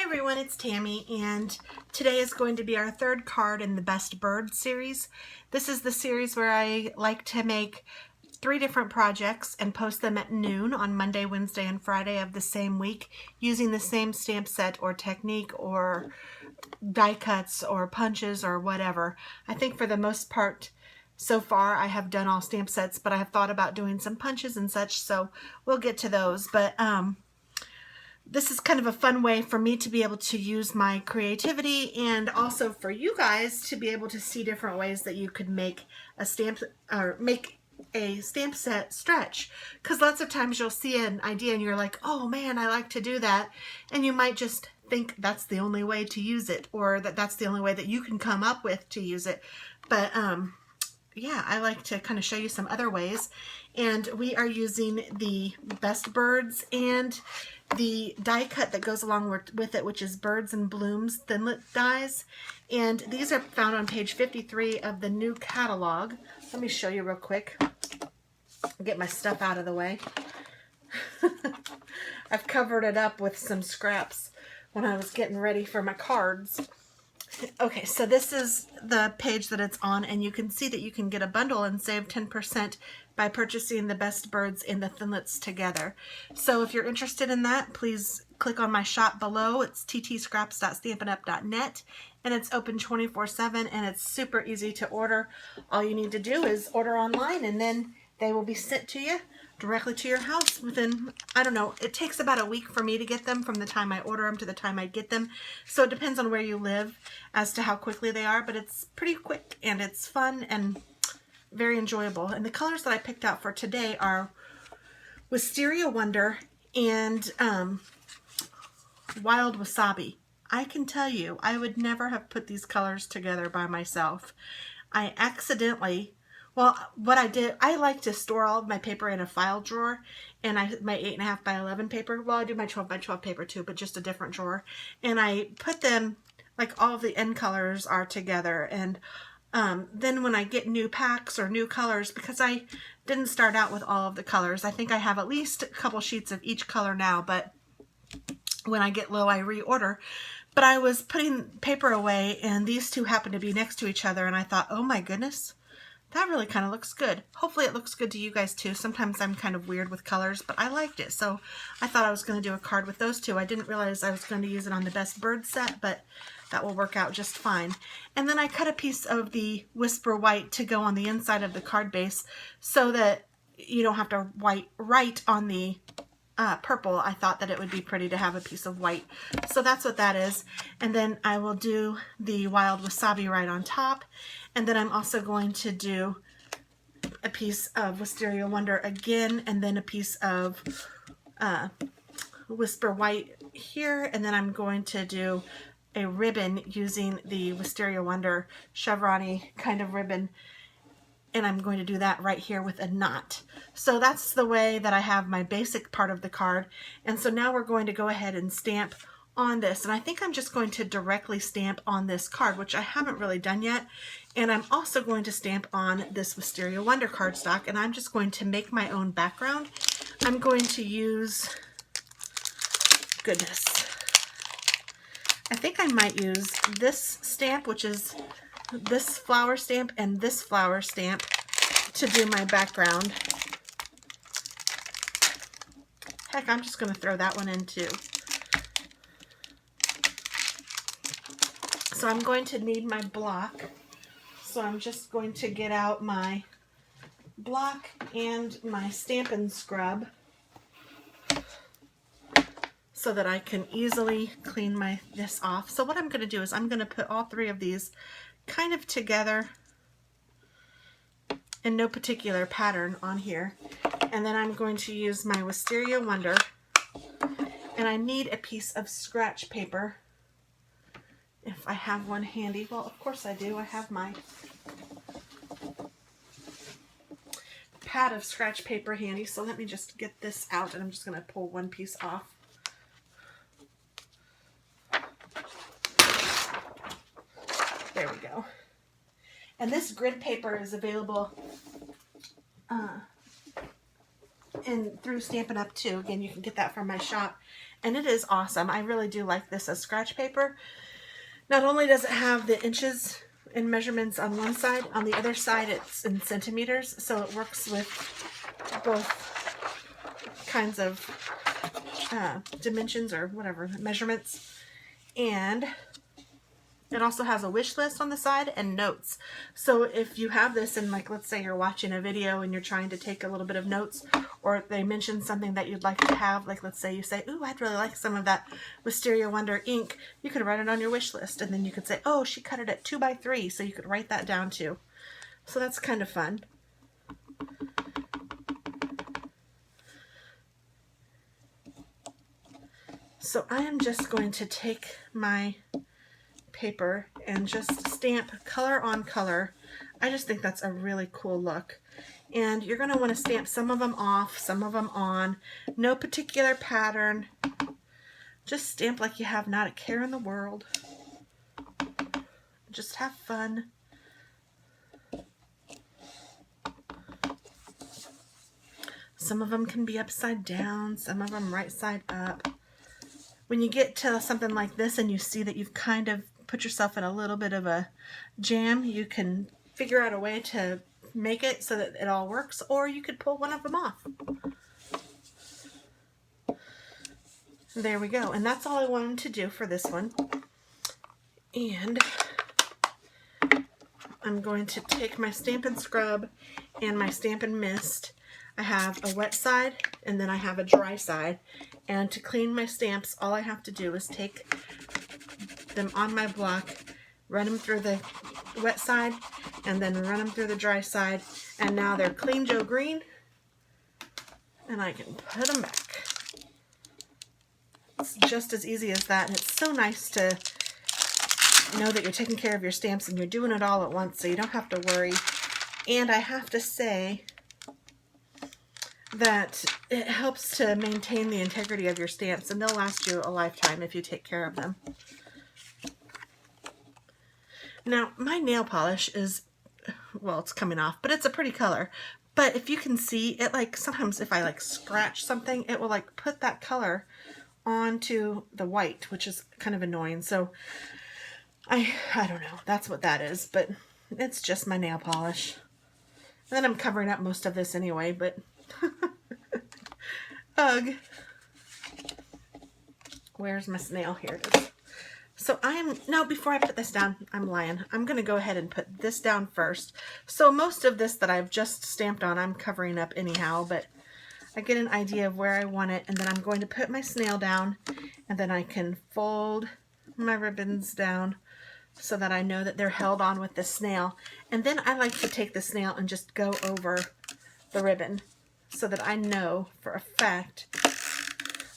everyone, it's Tammy, and today is going to be our third card in the Best Bird series. This is the series where I like to make 3 different projects and post them at noon on Monday, Wednesday, and Friday of the same week using the same stamp set or technique or die cuts or punches or whatever. I think for the most part so far I have done all stamp sets, but I have thought about doing some punches and such, so we'll get to those. But this is kind of a fun way for me to be able to use my creativity, and also for you guys to be able to see different ways that you could make a stamp set stretch. Because lots of times you'll see an idea and you're like, oh man, I like to do that, and you might just think that's the only way to use it, or that's the only way that you can come up with to use it. But yeah, I like to kind of show you some other ways. And we are using the Best Birds and the die cut that goes along with it, which is Birds and Blooms Thinlit dies. And these are found on page 53 of the new catalog. Let me show you real quick. Get my stuff out of the way. I've covered it up with some scraps when I was getting ready for my cards. Okay, so this is the page that it's on, and you can see that you can get a bundle and save 10% by purchasing the Best Birds and the Thinlits together. So if you're interested in that, please click on my shop below. It's TT.Scraps.stampinup.net, and it's open 24/7, and it's super easy to order. All you need to do is order online, and then they will be sent to you directly to your house within, I don't know, it takes about a week for me to get them from the time I order them to the time I get them. So it depends on where you live as to how quickly they are, but it's pretty quick and it's fun and very enjoyable. And the colors that I picked out for today are Wisteria Wonder and Wild Wasabi. I can tell you, I would never have put these colors together by myself. I accidentally, well, what I did, I like to store all of my paper in a file drawer, and my 8.5 by 11 paper, well, I do my 12 by 12 paper too, but just a different drawer, and I put them, like all of the end colors are together, and then when I get new packs or new colors, because I didn't start out with all of the colors, I think I have at least a couple sheets of each color now, but when I get low, I reorder. But I was putting paper away, and these two happened to be next to each other, and I thought, oh my goodness, that really kind of looks good. Hopefully it looks good to you guys too. Sometimes I'm kind of weird with colors, but I liked it. So I thought I was going to do a card with those two. I didn't realize I was going to use it on the Best Bird set, but that will work out just fine. And then I cut a piece of the Whisper White to go on the inside of the card base so that you don't have to write on the purple. I thought that it would be pretty to have a piece of white. So that's what that is. And then I will do the Wild Wasabi right on top. And then I'm also going to do a piece of Wisteria Wonder again, and then a piece of Whisper White here. And then I'm going to do a ribbon using the Wisteria Wonder chevron-y kind of ribbon. And I'm going to do that right here with a knot. So that's the way that I have my basic part of the card. And so now we're going to go ahead and stamp on this. And I think I'm just going to directly stamp on this card, which I haven't really done yet. And I'm also going to stamp on this Wisteria Wonder cardstock, and I'm just going to make my own background. I'm going to use, goodness, I think I might use this stamp, which is this flower stamp and this flower stamp, to do my background. Heck, I'm just going to throw that one in too. So I'm going to need my block. So I'm just going to get out my block and my Stampin' scrub so that I can easily clean this off. So what I'm going to do is I'm going to put all 3 of these kind of together in no particular pattern on here. And then I'm going to use my Wisteria Wonder, and I need a piece of scratch paper if I have one handy. Well, of course I do. I have my pad of scratch paper handy, so let me just get this out, and I'm just going to pull one piece off. There we go. And this grid paper is available and through Stampin' Up! Too. Again, you can get that from my shop. And it is awesome. I really do like this as scratch paper. Not only does it have the inches and measurements on one side, on the other side it's in centimeters, so it works with both kinds of dimensions or whatever, measurements. And it also has a wish list on the side and notes. So if you have this and, like, let's say you're watching a video and you're trying to take a little bit of notes, or they mention something that you'd like to have, like let's say you say, ooh, I'd really like some of that Wisteria Wonder ink, you could write it on your wish list, and then you could say, oh, she cut it at 2x3, so you could write that down too. So that's kind of fun. So I am just going to take my paper and just stamp color on color. I just think that's a really cool look. And you're going to want to stamp some of them off, some of them on. No particular pattern. Just stamp like you have not a care in the world. Just have fun. Some of them can be upside down, some of them right side up. When you get to something like this and you see that you've kind of put yourself in a little bit of a jam, you can figure out a way to make it so that it all works, or you could pull one of them off. There we go. And that's all I wanted to do for this one. And I'm going to take my Stampin' Scrub and my Stampin' Mist. I have a wet side and then I have a dry side. And to clean my stamps, all I have to do is take them on my block, run them through the wet side, and then run them through the dry side. And now they're clean Joe Green, and I can put them back. It's just as easy as that, and it's so nice to know that you're taking care of your stamps and you're doing it all at once, so you don't have to worry. And I have to say that it helps to maintain the integrity of your stamps, and they'll last you a lifetime if you take care of them. Now, my nail polish is, well, it's coming off, but it's a pretty color. But if you can see, it, like, sometimes if I like scratch something, it will like put that color onto the white, which is kind of annoying. So I don't know, that's what that is, but it's just my nail polish. And then I'm covering up most of this anyway, but ugh. Where's my snail? Here it is. So before I put this down, I'm lying. I'm going to go ahead and put this down first. So most of this that I've just stamped on, I'm covering up anyhow, but I get an idea of where I want it, and then I'm going to put my snail down, and then I can fold my ribbons down so that I know that they're held on with the snail. And then I like to take the snail and just go over the ribbon so that I know for a fact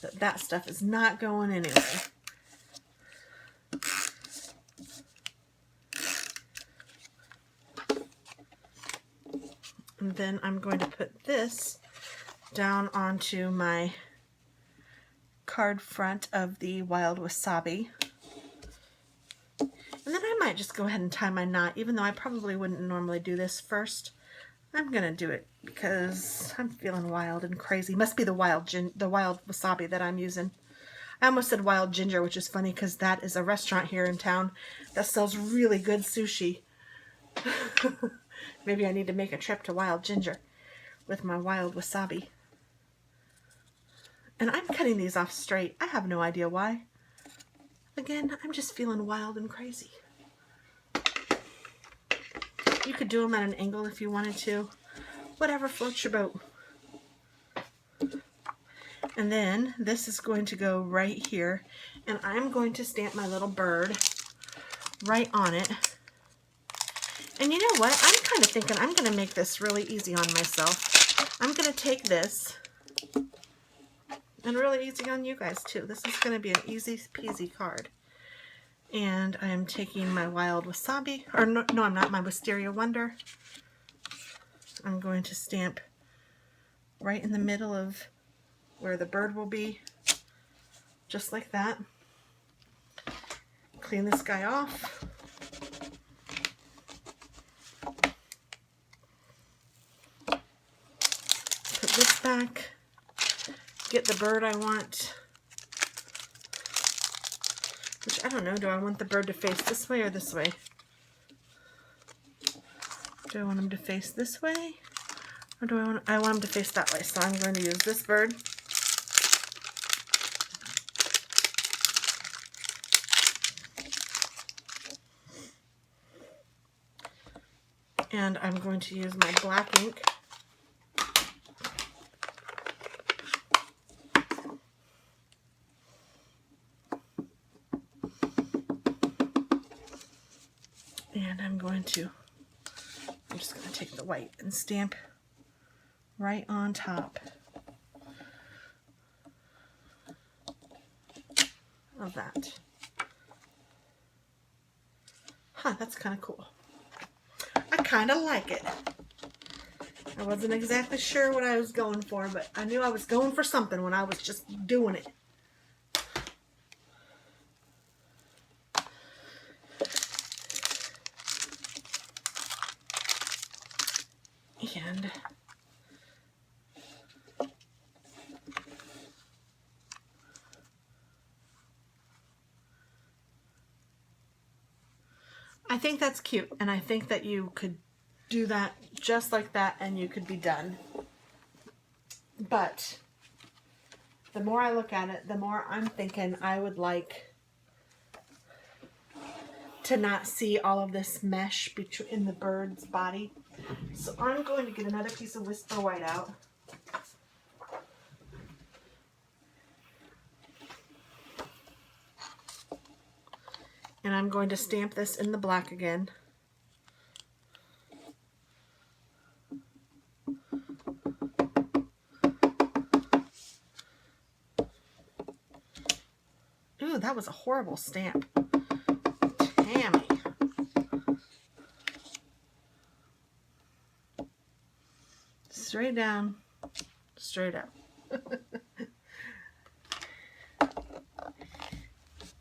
that that stuff is not going anywhere. And then I'm going to put this down onto my card front of the Wild Wasabi. And then I might just go ahead and tie my knot, even though I probably wouldn't normally do this first. I'm going to do it because I'm feeling wild and crazy. Must be the wild wasabi that I'm using. I almost said wild ginger, which is funny because that is a restaurant here in town that sells really good sushi. Maybe I need to make a trip to Wild Ginger with my wild wasabi. And I'm cutting these off straight. I have no idea why. Again, I'm just feeling wild and crazy. You could do them at an angle if you wanted to. Whatever floats your boat. And then this is going to go right here. And I'm going to stamp my little bird right on it. And you know what? I'm kind of thinking I'm going to make this really easy on myself. I'm going to take this, and really easy on you guys too. This is going to be an easy peasy card. And I'm taking my Wild Wasabi, or no, I'm not, my Wisteria Wonder. I'm going to stamp right in the middle of where the bird will be, just like that. Clean this guy off. Put this back, get the bird I want, which I don't know, do I want the bird to face this way or this way? Do I want him to face this way? Or do I want him to face that way? So I'm going to use this bird. And I'm going to use my black ink. And I'm just going to take the white and stamp right on top of that. Huh, that's kind of cool. I kind of like it. I wasn't exactly sure what I was going for, but I knew I was going for something when I was just doing it. And I think that's cute, and I think that you could do that just like that and you could be done. But the more I look at it, the more I'm thinking I would like to not see all of this mesh in the bird's body. So I'm going to get another piece of Whisper White out. And I'm going to stamp this in the black again. Ooh, that was a horrible stamp. Tammy. Straight down, straight up.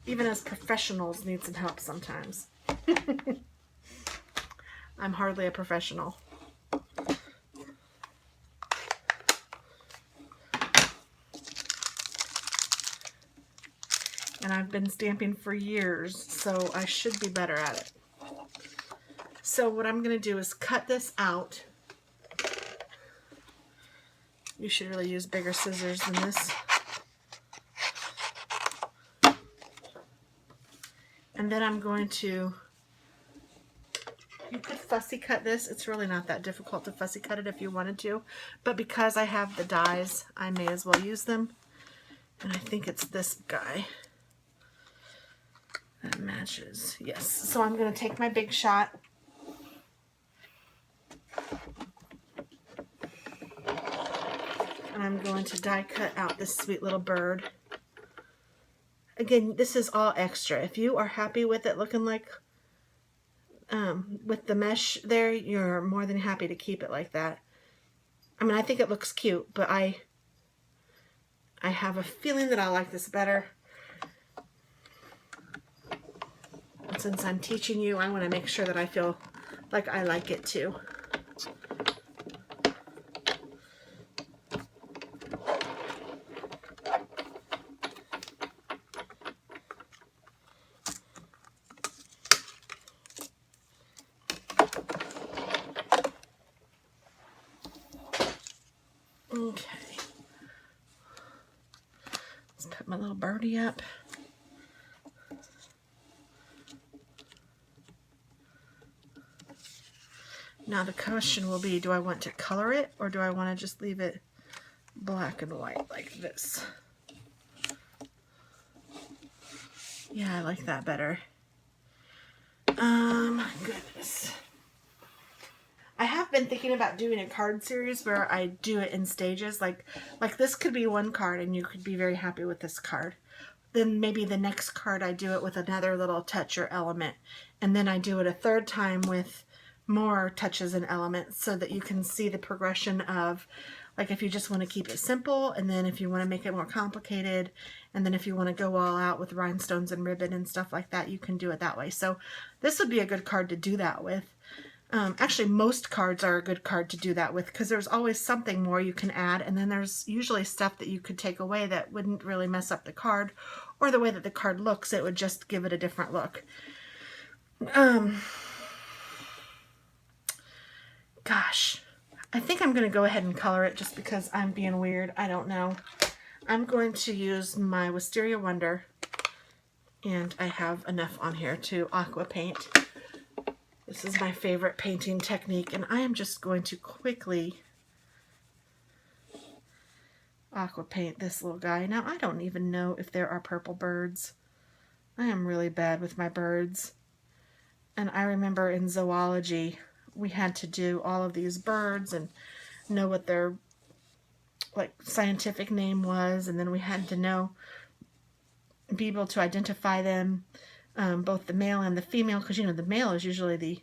Even as professionals need some help sometimes. I'm hardly a professional. And I've been stamping for years, so I should be better at it. So what I'm going to do is cut this out. You should really use bigger scissors than this. And then I'm going to, you could fussy cut this. It's really not that difficult to fussy cut it if you wanted to. But because I have the dies, I may as well use them. And I think it's this guy that matches. Yes. So I'm going to take my Big Shot. And I'm going to die cut out this sweet little bird. Again, this is all extra. If you are happy with it looking like, with the mesh there, you're more than happy to keep it like that. I mean, I think it looks cute, but I have a feeling that I like this better. And since I'm teaching you, I want to make sure that I feel like I like it too. Okay, let's put my little birdie up. Now the question will be, do I want to color it or do I want to just leave it black and white like this? Yeah, I like that better. Goodness. I have been thinking about doing a card series where I do it in stages. Like this could be one card and you could be very happy with this card. Then maybe the next card I do it with another little touch or element. And then I do it a third time with more touches and elements so that you can see the progression of, like, if you just want to keep it simple, and then if you want to make it more complicated, and then if you want to go all out with rhinestones and ribbon and stuff like that, you can do it that way. So this would be a good card to do that with. Actually, most cards are a good card to do that with because there's always something more you can add, and then there's usually stuff that you could take away that wouldn't really mess up the card or the way that the card looks. It would just give it a different look. Gosh, I think I'm going to go ahead and color it just because I'm being weird. I don't know. I'm going to use my Wisteria Wonder, and I have enough on here to aqua paint. This is my favorite painting technique, and I am just going to quickly aqua paint this little guy. Now, I don't even know if there are purple birds. I am really bad with my birds. And I remember in zoology, we had to do all of these birds and know what their scientific name was, and then we had to be able to identify them. Both the male and the female, because the male is usually the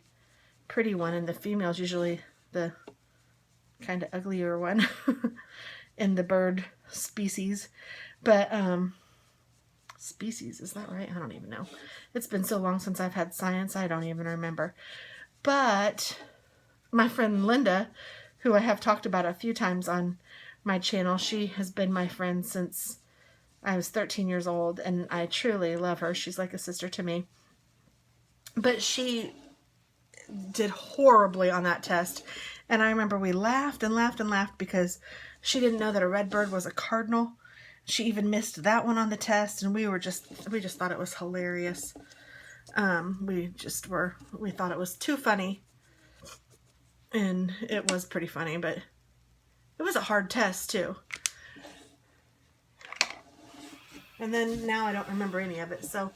pretty one and the female is usually the kind of uglier one in the bird species. But species, is that right? I don't even know. It's been so long since I've had science, I don't even remember. But my friend Linda, who I have talked about a few times on my channel, she has been my friend since I was 13 years old, and I truly love her. She's like a sister to me. But she did horribly on that test, and I remember we laughed and laughed and laughed because she didn't know that a red bird was a cardinal. She even missed that one on the test, and we just thought it was hilarious. We thought it was too funny, and it was pretty funny, but it was a hard test too. And then now I don't remember any of it. So,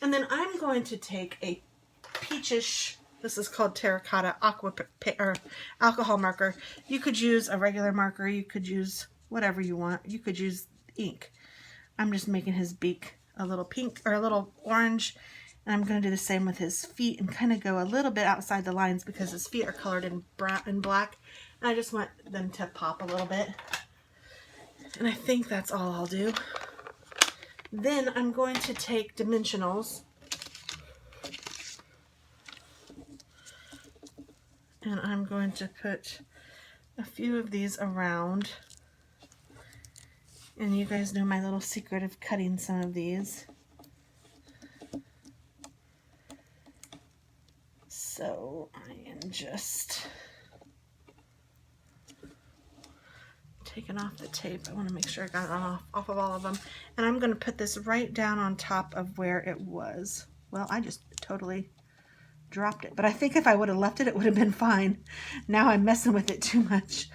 and then I'm going to take a peachish, this is called terracotta or alcohol marker. You could use a regular marker. You could use whatever you want. You could use ink. I'm just making his beak a little pink or a little orange. And I'm going to do the same with his feet and kind of go a little bit outside the lines because his feet are colored in brown and black. And I just want them to pop a little bit. And I think that's all I'll do. Then I'm going to take dimensionals and I'm going to put a few of these around. And you guys know my little secret of cutting some of these. So I am just taking off the tape. I want to make sure I got it off of all of them. And I'm going to put this right down on top of where it was. Well, I just totally dropped it. But I think if I would have left it, it would have been fine. Now I'm messing with it too much.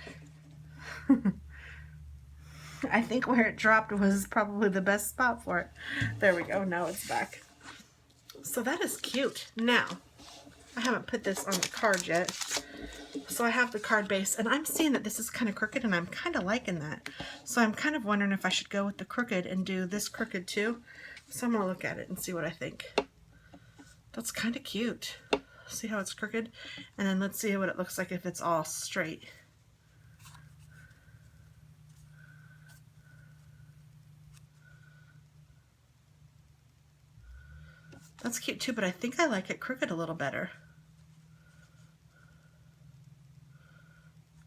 I think where it dropped was probably the best spot for it. There we go. Now it's back. So that is cute. Now, I haven't put this on the card yet. So I have the card base, and I'm seeing that this is kind of crooked, and I'm kind of liking that. So I'm kind of wondering if I should go with the crooked and do this crooked too. So I'm going to look at it and see what I think. That's kind of cute. See how it's crooked? And then let's see what it looks like if it's all straight. That's cute too, but I think I like it crooked a little better.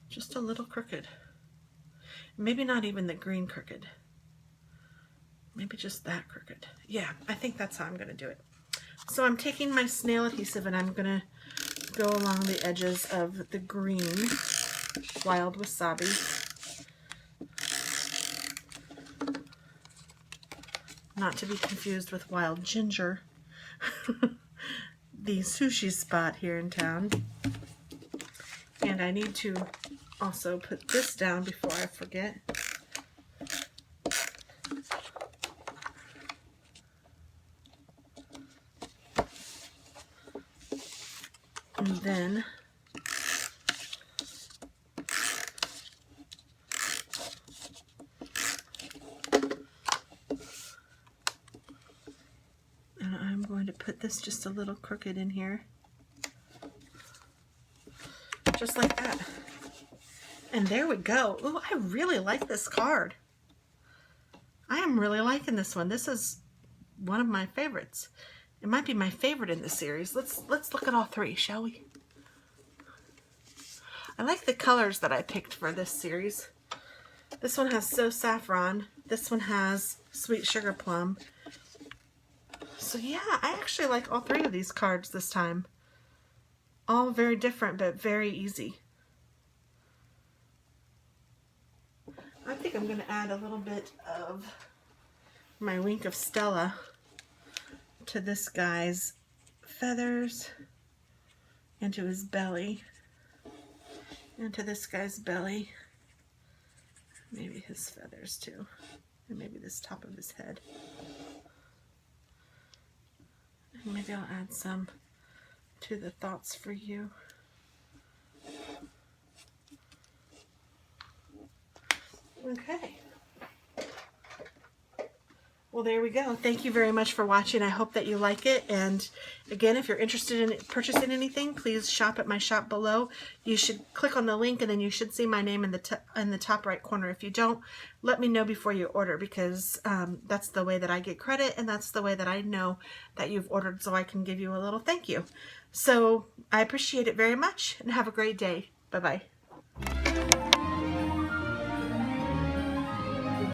Just a little crooked. Maybe not even the green crooked. Maybe just that crooked. Yeah, I think that's how I'm going to do it. So I'm taking my snail adhesive and I'm going to go along the edges of the green wild wasabi. Not to be confused with wild ginger. The sushi spot here in town. And I need to also put this down before I forget. And then I'm going to put this just a little crooked in here. Just like that. And there we go. Ooh, I really like this card. I am really liking this one. This is one of my favorites. It might be my favorite in the series. Let's look at all three, shall we? I like the colors that I picked for this series. This one has So Saffron. This one has Sweet Sugar Plum. So yeah, I actually like all three of these cards this time. All very different, but very easy. I think I'm going to add a little bit of my Wink of Stella to this guy's feathers, and to his belly, and to this guy's belly. Maybe his feathers too, and maybe this top of his head. And maybe I'll add some to the Thoughts for You. Okay. Well, there we go. Thank you very much for watching. I hope that you like it. And again, if you're interested in purchasing anything, please shop at my shop below. You should click on the link, and then you should see my name in the top right corner. If you don't, let me know before you order, because that's the way that I get credit, and that's the way that I know that you've ordered, so I can give you a little thank you. So I appreciate it very much, and have a great day. Bye-bye.